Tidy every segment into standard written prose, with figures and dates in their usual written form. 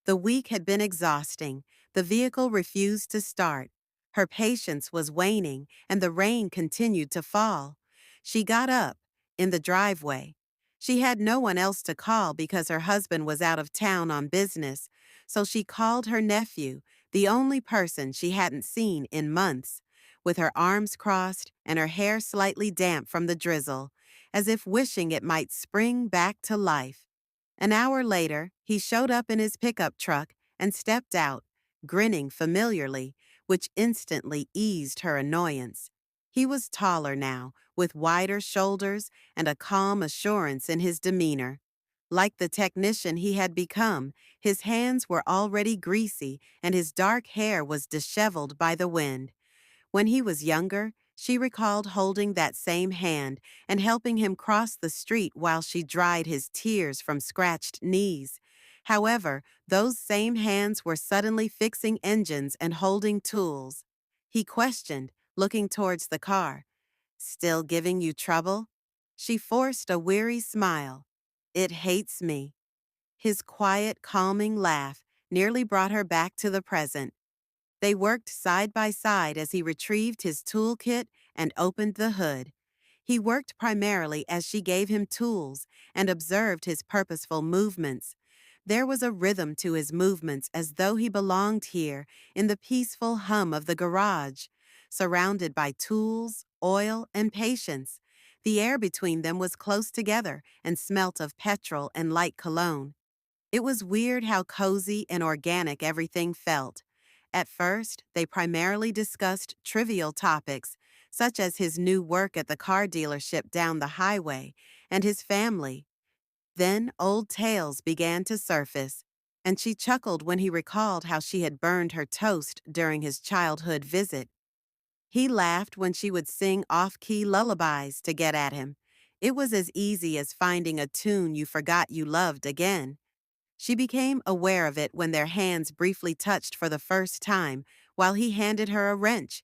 The week had been exhausting. The vehicle refused to start. Her patience was waning, and the rain continued to fall. She got up, in the driveway. She had no one else to call because her husband was out of town on business, so she called her nephew, the only person she hadn't seen in months, with her arms crossed and her hair slightly damp from the drizzle, as if wishing it might spring back to life. An hour later, he showed up in his pickup truck and stepped out, grinning familiarly, which instantly eased her annoyance. He was taller now, with wider shoulders and a calm assurance in his demeanor. Like the technician he had become, his hands were already greasy and his dark hair was disheveled by the wind. When he was younger, she recalled holding that same hand and helping him cross the street while she dried his tears from scratched knees. However, those same hands were suddenly fixing engines and holding tools. He questioned, looking towards the car. "Still giving you trouble?" She forced a weary smile. "It hates me." His quiet, calming laugh nearly brought her back to the present. They worked side by side as he retrieved his toolkit and opened the hood. He worked primarily as she gave him tools and observed his purposeful movements. There was a rhythm to his movements as though he belonged here in the peaceful hum of the garage, surrounded by tools, oil, and patience. The air between them was close together and smelt of petrol and light cologne. It was weird how cozy and organic everything felt. At first, they primarily discussed trivial topics, such as his new work at the car dealership down the highway and his family. Then old tales began to surface, and she chuckled when he recalled how she had burned her toast during his childhood visit. He laughed when she would sing off-key lullabies to get at him. It was as easy as finding a tune you forgot you loved again. She became aware of it when their hands briefly touched for the first time while he handed her a wrench.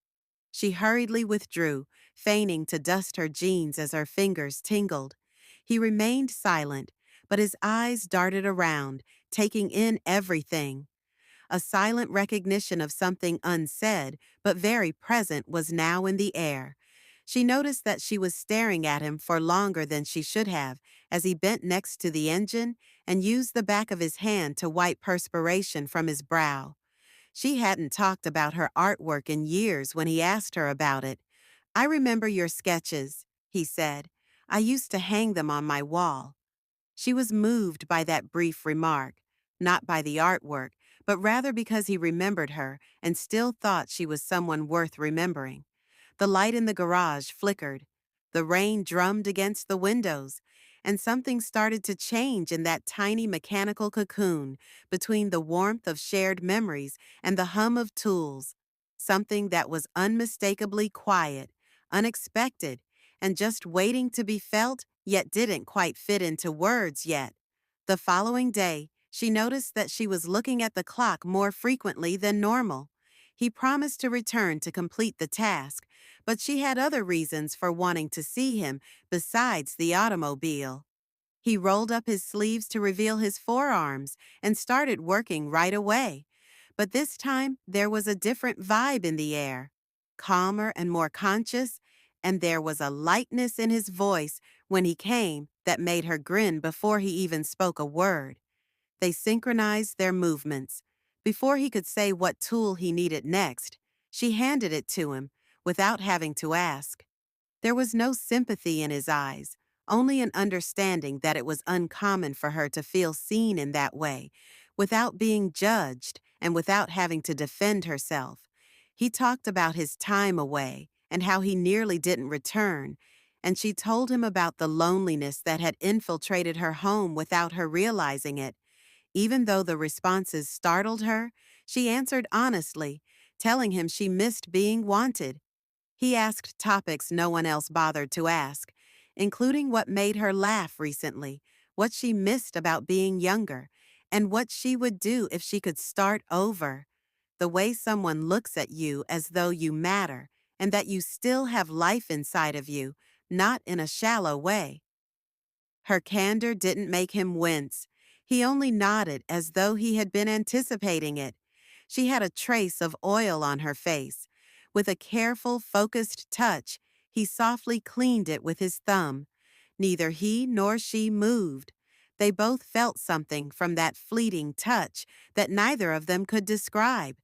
She hurriedly withdrew, feigning to dust her jeans as her fingers tingled. He remained silent, but his eyes darted around, taking in everything. A silent recognition of something unsaid, but very present, was now in the air. She noticed that she was staring at him for longer than she should have as he bent next to the engine and used the back of his hand to wipe perspiration from his brow. She hadn't talked about her artwork in years when he asked her about it. "I remember your sketches," he said. "I used to hang them on my wall." She was moved by that brief remark, not by the artwork, but rather because he remembered her and still thought she was someone worth remembering. The light in the garage flickered. The rain drummed against the windows, and something started to change in that tiny mechanical cocoon between the warmth of shared memories and the hum of tools. Something that was unmistakably quiet, unexpected, and just waiting to be felt, yet didn't quite fit into words yet. The following day, she noticed that she was looking at the clock more frequently than normal. He promised to return to complete the task, but she had other reasons for wanting to see him besides the automobile. He rolled up his sleeves to reveal his forearms and started working right away. But this time, there was a different vibe in the air, calmer and more conscious, and there was a lightness in his voice when he came that made her grin before he even spoke a word. They synchronized their movements. Before he could say what tool he needed next, she handed it to him without having to ask. There was no sympathy in his eyes, only an understanding that it was uncommon for her to feel seen in that way, without being judged and without having to defend herself. He talked about his time away and how he nearly didn't return, and she told him about the loneliness that had infiltrated her home without her realizing it. Even though the responses startled her, she answered honestly, telling him she missed being wanted. He asked topics no one else bothered to ask, including what made her laugh recently, what she missed about being younger, and what she would do if she could start over. The way someone looks at you as though you matter and that you still have life inside of you, not in a shallow way. Her candor didn't make him wince. He only nodded as though he had been anticipating it. She had a trace of oil on her face. With a careful, focused touch, he softly cleaned it with his thumb. Neither he nor she moved. They both felt something from that fleeting touch that neither of them could describe.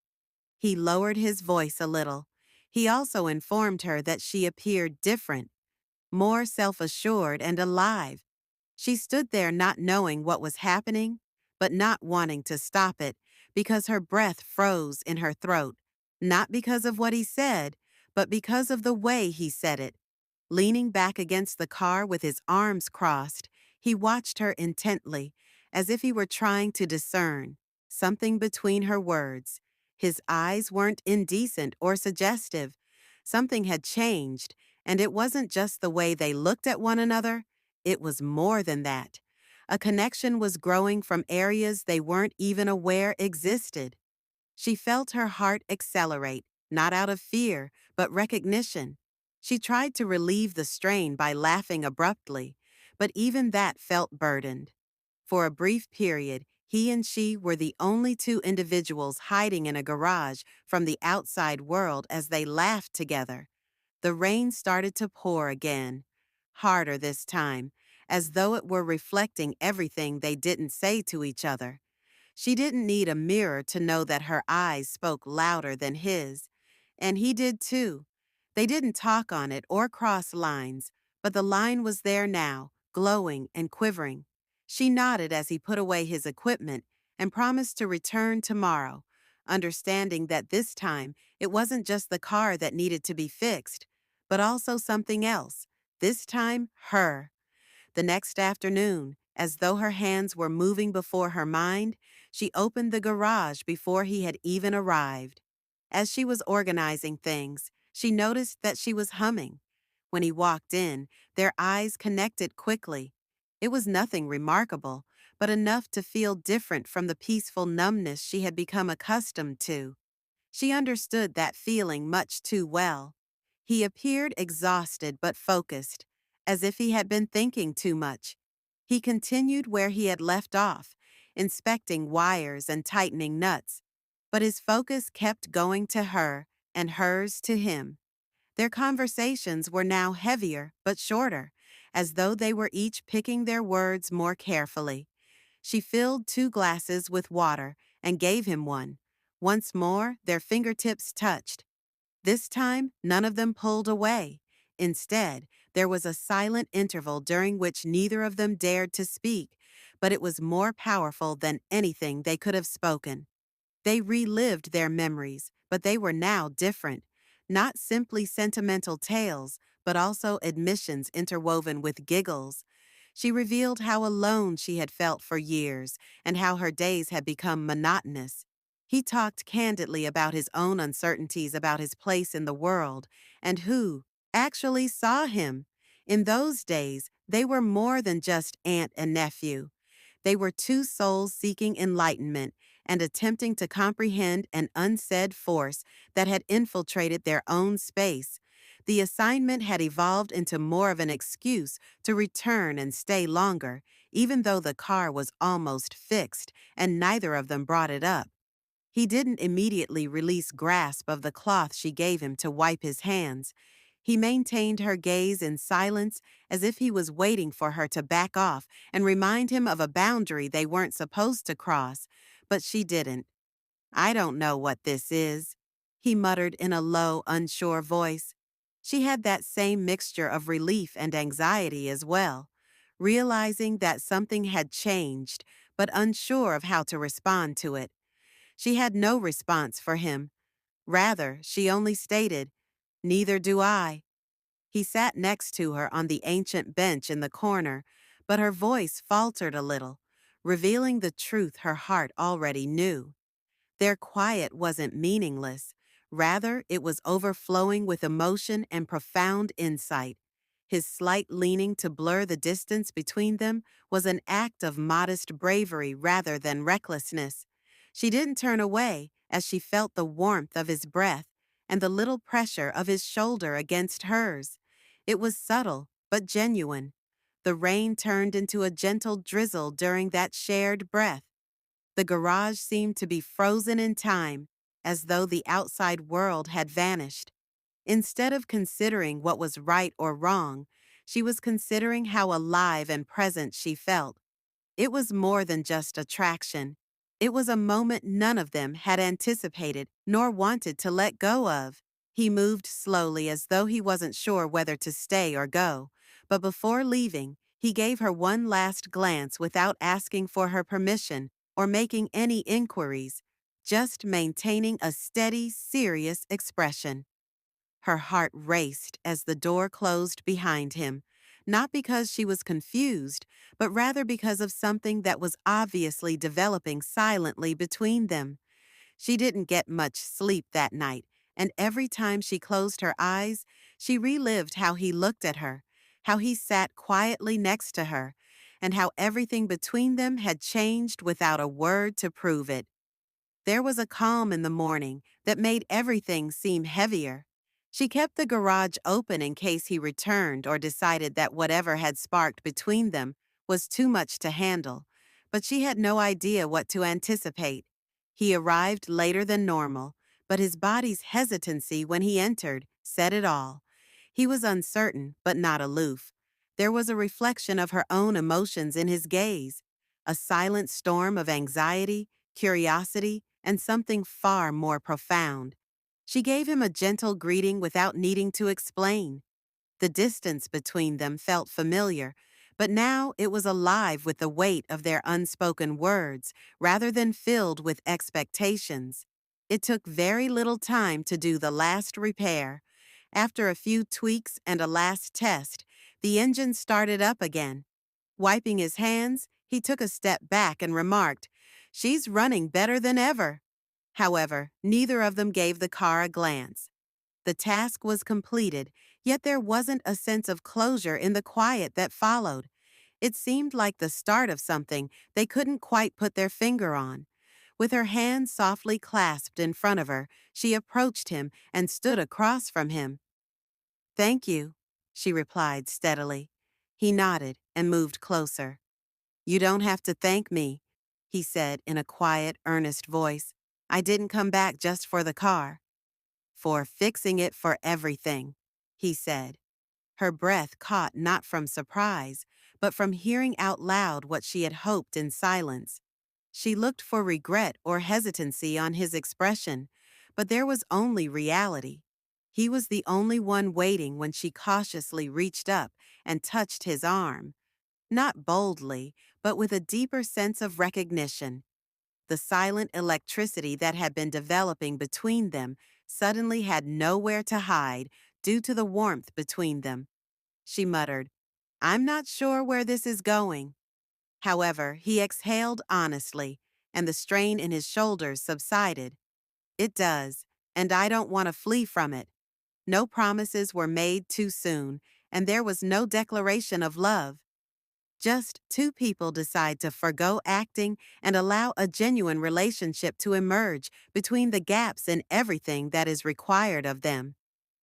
He lowered his voice a little. He also informed her that she appeared different, more self-assured and alive. She stood there not knowing what was happening, but not wanting to stop it because her breath froze in her throat, not because of what he said, but because of the way he said it. Leaning back against the car with his arms crossed, he watched her intently, as if he were trying to discern something between her words. His eyes weren't indecent or suggestive. Something had changed, and it wasn't just the way they looked at one another, it was more than that. A connection was growing from areas they weren't even aware existed. She felt her heart accelerate, not out of fear, but recognition. She tried to relieve the strain by laughing abruptly, but even that felt burdened. For a brief period, he and she were the only two individuals hiding in a garage from the outside world as they laughed together. The rain started to pour again, harder this time, as though it were reflecting everything they didn't say to each other. She didn't need a mirror to know that her eyes spoke louder than his. And he did too. They didn't talk on it or cross lines, but the line was there now, glowing and quivering. She nodded as he put away his equipment and promised to return tomorrow, understanding that this time it wasn't just the car that needed to be fixed, but also something else, this time her. The next afternoon, as though her hands were moving before her mind, she opened the garage before he had even arrived. As she was organizing things, she noticed that she was humming. When he walked in, their eyes connected quickly. It was nothing remarkable, but enough to feel different from the peaceful numbness she had become accustomed to. She understood that feeling much too well. He appeared exhausted but focused, as if he had been thinking too much. He continued where he had left off, inspecting wires and tightening nuts, but his focus kept going to her and hers to him. Their conversations were now heavier but shorter, as though they were each picking their words more carefully. She filled 2 glasses with water and gave him one. Once more, their fingertips touched. This time, none of them pulled away. Instead, there was a silent interval during which neither of them dared to speak, but it was more powerful than anything they could have spoken. They relived their memories, but they were now different. Not simply sentimental tales, but also admissions interwoven with giggles. She revealed how alone she had felt for years and how her days had become monotonous. He talked candidly about his own uncertainties about his place in the world and who actually saw him. In those days, they were more than just aunt and nephew. They were two souls seeking enlightenment and attempting to comprehend an unsaid force that had infiltrated their own space. The assignment had evolved into more of an excuse to return and stay longer, even though the car was almost fixed and neither of them brought it up. He didn't immediately release grasp of the cloth she gave him to wipe his hands. He maintained her gaze in silence as if he was waiting for her to back off and remind him of a boundary they weren't supposed to cross, but she didn't. "I don't know what this is," he muttered in a low, unsure voice. She had that same mixture of relief and anxiety as well, realizing that something had changed, but unsure of how to respond to it. She had no response for him. Rather, she only stated, "Neither do I." He sat next to her on the ancient bench in the corner, but her voice faltered a little, revealing the truth her heart already knew. Their quiet wasn't meaningless. Rather, it was overflowing with emotion and profound insight. His slight leaning to blur the distance between them was an act of modest bravery rather than recklessness. She didn't turn away as she felt the warmth of his breath and the little pressure of his shoulder against hers. It was subtle, but genuine. The rain turned into a gentle drizzle during that shared breath. The garage seemed to be frozen in time, as though the outside world had vanished. Instead of considering what was right or wrong, she was considering how alive and present she felt. It was more than just attraction. It was a moment none of them had anticipated nor wanted to let go of. He moved slowly as though he wasn't sure whether to stay or go, but before leaving, he gave her one last glance without asking for her permission or making any inquiries, just maintaining a steady, serious expression. Her heart raced as the door closed behind him, not because she was confused, but rather because of something that was obviously developing silently between them. She didn't get much sleep that night, and every time she closed her eyes, she relived how he looked at her, how he sat quietly next to her, and how everything between them had changed without a word to prove it. There was a calm in the morning that made everything seem heavier. She kept the garage open in case he returned or decided that whatever had sparked between them was too much to handle, but she had no idea what to anticipate. He arrived later than normal, but his body's hesitancy when he entered said it all. He was uncertain, but not aloof. There was a reflection of her own emotions in his gaze, a silent storm of anxiety, curiosity, and something far more profound. She gave him a gentle greeting without needing to explain. The distance between them felt familiar, but now it was alive with the weight of their unspoken words rather than filled with expectations. It took very little time to do the last repair. After a few tweaks and a last test, the engine started up again. Wiping his hands, he took a step back and remarked, "She's running better than ever." However, neither of them gave the car a glance. The task was completed, yet there wasn't a sense of closure in the quiet that followed. It seemed like the start of something they couldn't quite put their finger on. With her hands softly clasped in front of her, she approached him and stood across from him. "Thank you," she replied steadily. He nodded and moved closer. "You don't have to thank me," he said in a quiet, earnest voice. "I didn't come back just for the car." "For fixing it for everything," he said. Her breath caught not from surprise, but from hearing out loud what she had hoped in silence. She looked for regret or hesitancy on his expression, but there was only reality. He was the only one waiting when she cautiously reached up and touched his arm. Not boldly, but with a deeper sense of recognition. The silent electricity that had been developing between them suddenly had nowhere to hide due to the warmth between them. She muttered, "I'm not sure where this is going." However, he exhaled honestly, and the strain in his shoulders subsided. "It does, and I don't want to flee from it." No promises were made too soon, and there was no declaration of love. Just two people decide to forgo acting and allow a genuine relationship to emerge between the gaps in everything that is required of them.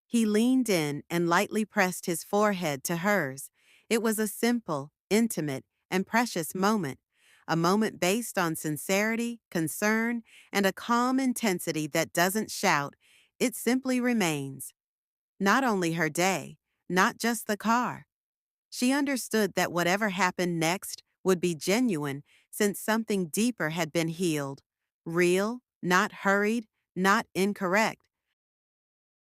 He leaned in and lightly pressed his forehead to hers. It was a simple, intimate, and precious moment, a moment based on sincerity, concern, and a calm intensity that doesn't shout, it simply remains. Not only her day, not just the car. She understood that whatever happened next would be genuine since something deeper had been healed. Real, not hurried, not incorrect,